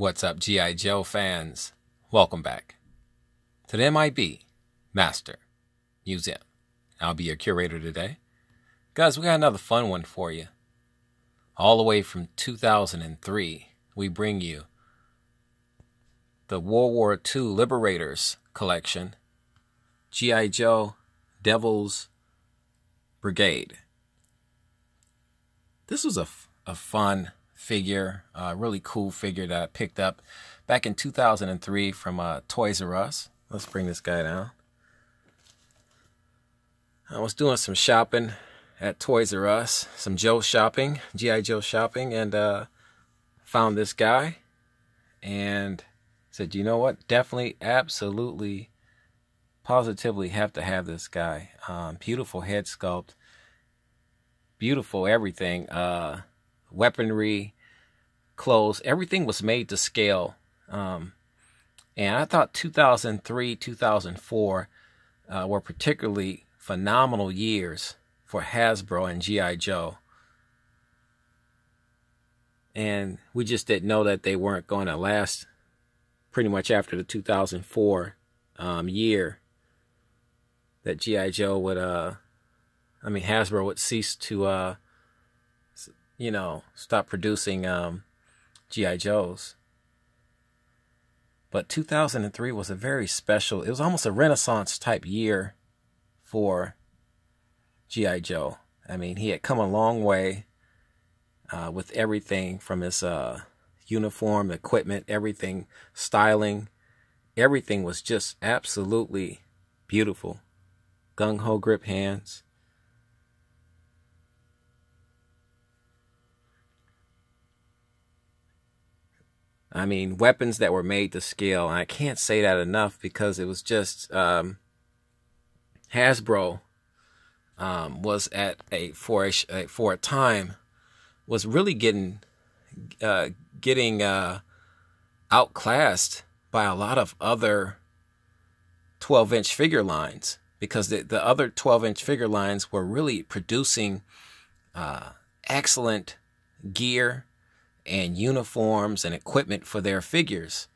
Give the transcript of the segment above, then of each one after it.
What's up, G.I. Joe fans? Welcome back to the M.I.B. Master Museum. I'll be your curator today. Guys, we got another fun one for you. All the way from 2003, we bring you the World War II Liberators collection, G.I. Joe Devil's Brigade. This was a fun figure, a really cool figure that I picked up back in 2003 from Toys R Us. Let's bring this guy down. I was doing some shopping at Toys R Us, some Joe shopping, G.I. Joe shopping, and found this guy and said, you know what, definitely, absolutely, positively have to have this guy. Beautiful head sculpt, beautiful everything, weaponry, clothes, everything was made to scale. And I thought 2003, 2004 were particularly phenomenal years for Hasbro and G.I. Joe. And we just didn't know that they weren't going to last pretty much after the 2004 year that G.I. Joe would, Hasbro would cease to, stop producing G.I. Joes. But 2003 was a very special, it was almost a Renaissance type year for G.I. Joe. I mean, he had come a long way with everything from his uniform, equipment, everything, styling. Everything was just absolutely beautiful. Gung-ho grip hands. I mean, weapons that were made to scale. And I can't say that enough because it was just Hasbro was at for a time was really getting outclassed by a lot of other 12-inch figure lines, because the other 12-inch figure lines were really producing excellent gear and uniforms and equipment for their figures.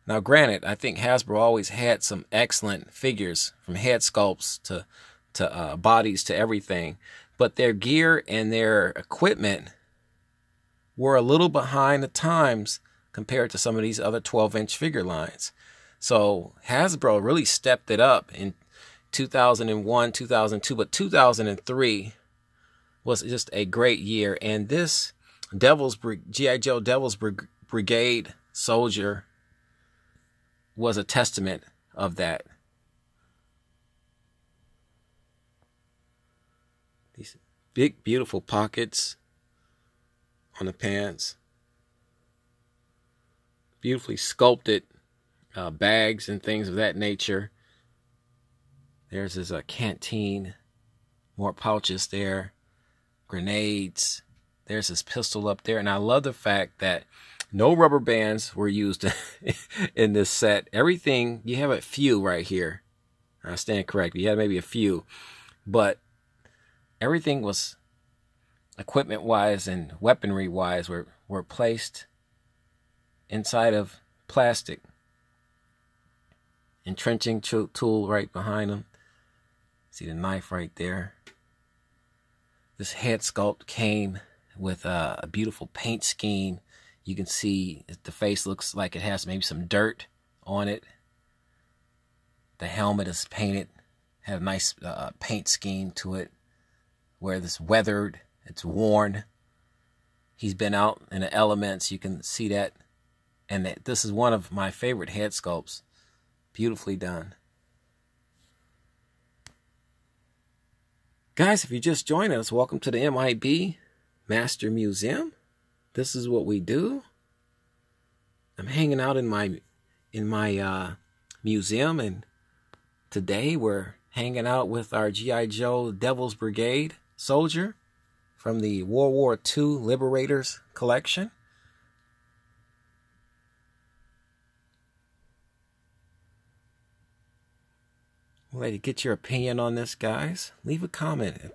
Now, granted, I think Hasbro always had some excellent figures, from head sculpts to bodies to everything, but their gear and their equipment were a little behind the times compared to some of these other 12-inch figure lines. So Hasbro really stepped it up in 2001, 2002, but 2003 was just a great year. And this G.I. Joe Devil's Brigade soldier was a testament of that. These big, beautiful pockets on the pants. Beautifully sculpted bags and things of that nature. There's his canteen. More pouches there. Grenades. There's his pistol up there. And I love the fact that no rubber bands were used in this set. Everything, you have a few right here. I stand corrected. You have maybe a few. But everything was, equipment-wise and weaponry-wise, were placed inside of plastic. Entrenching tool right behind him. See the knife right there. This head sculpt came with a beautiful paint scheme. You can see the face looks like it has maybe some dirt on it. The helmet is painted, had a nice paint scheme to it, where it's weathered, it's worn. He's been out in the elements, you can see that. And this is one of my favorite head sculpts. Beautifully done. Guys, if you just joined us, welcome to the M.I.B. Master Museum. This is what we do. I'm hanging out in my museum, and today we're hanging out with our G.I. Joe Devil's Brigade soldier from the World War II Liberators collection. I'd like to get your opinion on this, guys. Leave a comment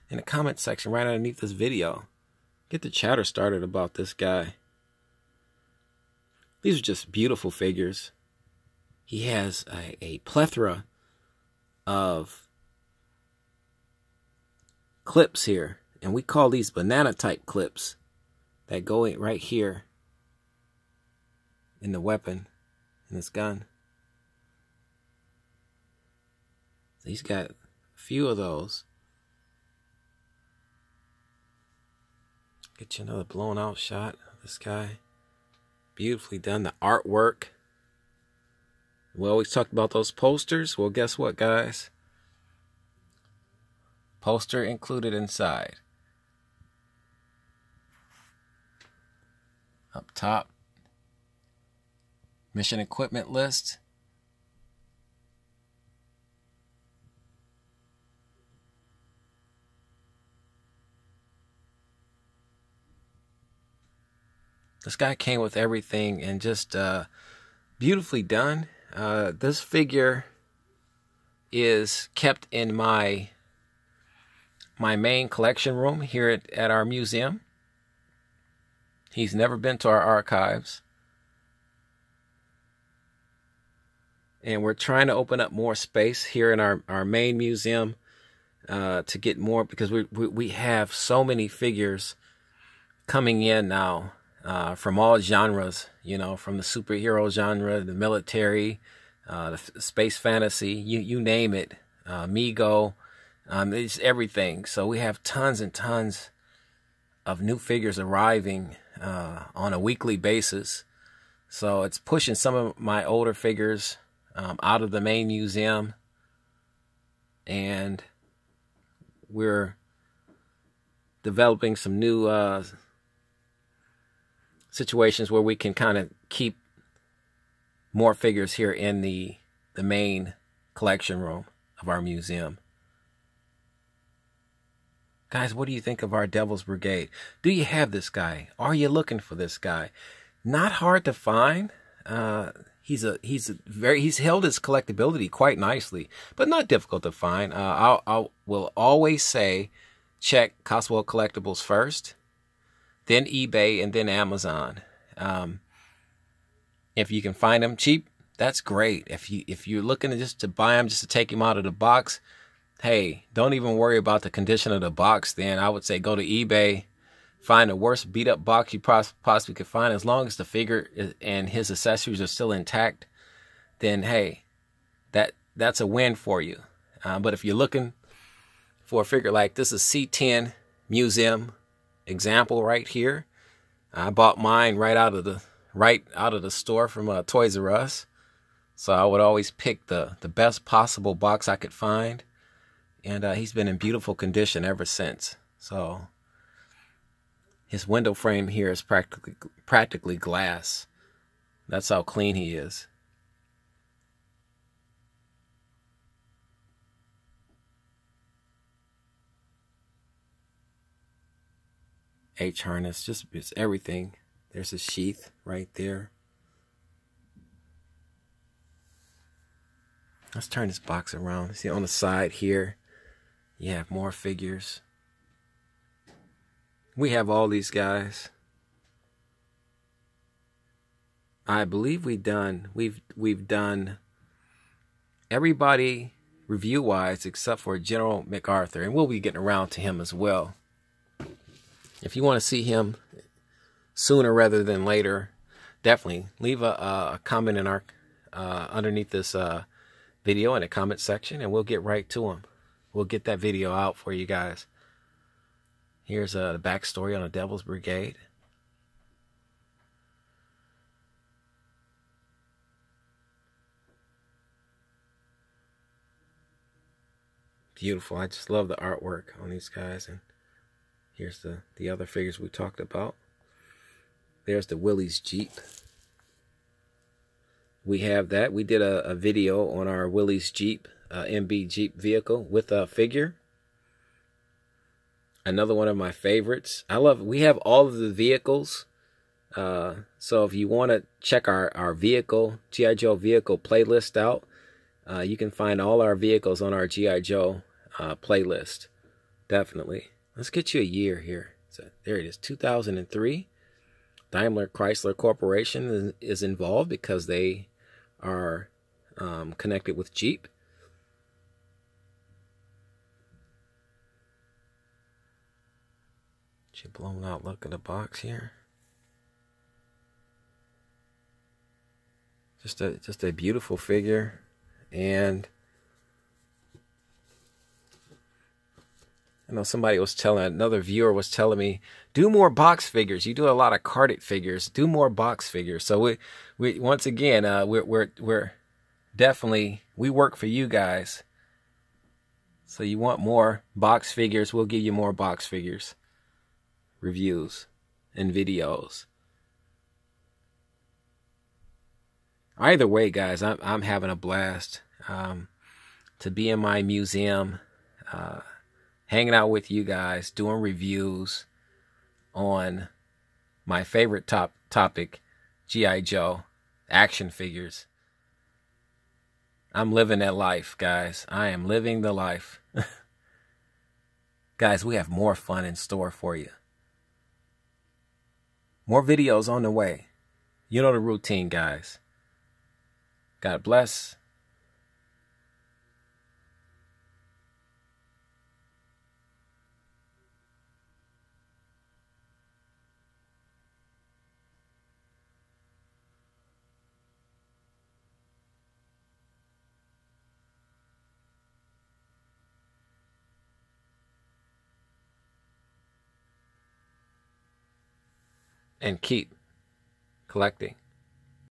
in the comment section right underneath this video. Get the chatter started about this guy. These are just beautiful figures. He has a plethora of clips here, and we call these banana type clips that go in right here in the weapon, in this gun. So he's got a few of those. Get you another blown out shot of this guy. Beautifully done. The artwork. We always talked about those posters. Well, guess what, guys? Poster included inside. Up top, mission equipment list. This guy came with everything and just beautifully done. This figure is kept in my main collection room here at our museum. He's never been to our archives. And we're trying to open up more space here in our main museum to get more, because we have so many figures coming in now. From all genres, you know, from the superhero genre, the military, the space fantasy, you name it, M.I.B, it's everything. So we have tons and tons of new figures arriving on a weekly basis. So it's pushing some of my older figures out of the main museum, and we're developing some new situations where we can kind of keep more figures here in the main collection room of our museum. Guys, what do you think of our Devil's Brigade? Do you have this guy? Are you looking for this guy? Not hard to find. He's held his collectability quite nicely, but not difficult to find. I will always say check Coswell Collectibles first, then eBay, and then Amazon. If you can find them cheap, that's great. If you're looking to buy them just to take them out of the box, hey, don't even worry about the condition of the box. Then I would say go to eBay, find the worst beat up box you possibly could find. As long as the figure and his accessories are still intact, then hey, that's a win for you. But if you're looking for a figure like this, is C10 Museum example right here. I bought mine right out of the store from Toys R Us. So I would always pick the best possible box I could find, and he's been in beautiful condition ever since. So his window frame here is practically glass. That's how clean he is. H harness, just it's everything. There's a sheath right there. Let's turn this box around. See on the side here, you have more figures. We have all these guys. I believe we've done everybody review-wise except for General MacArthur, and we'll be getting around to him as well. If you want to see him sooner rather than later, definitely leave a comment in our underneath this video in the comment section, and we'll get right to him. We'll get that video out for you guys. Here's the backstory on the Devil's Brigade. Beautiful. I just love the artwork on these guys. And here's the other figures we talked about. There's the Willys Jeep. We have that. We did a video on our Willys Jeep, M.I.B Jeep vehicle with a figure. Another one of my favorites. We have all of the vehicles. So if you want to check our vehicle, G.I. Joe vehicle playlist out, you can find all our vehicles on our G.I. Joe playlist. Definitely. Let's get you a year here. So there it is, 2003. Daimler Chrysler Corporation is involved because they are connected with Jeep. She blown out look at the box here. Just a beautiful figure. And I know another viewer was telling me, do more box figures. You do a lot of carded figures. Do more box figures. So we once again, we're definitely, we work for you guys. So you want more box figures, we'll give you more box figures, reviews, and videos. Either way, guys, I'm having a blast to be in my museum, hanging out with you guys, doing reviews on my favorite topic, G.I. Joe, action figures. I'm living that life, guys. I am living the life. Guys, we have more fun in store for you. More videos on the way. You know the routine, guys. God bless. And keep collecting.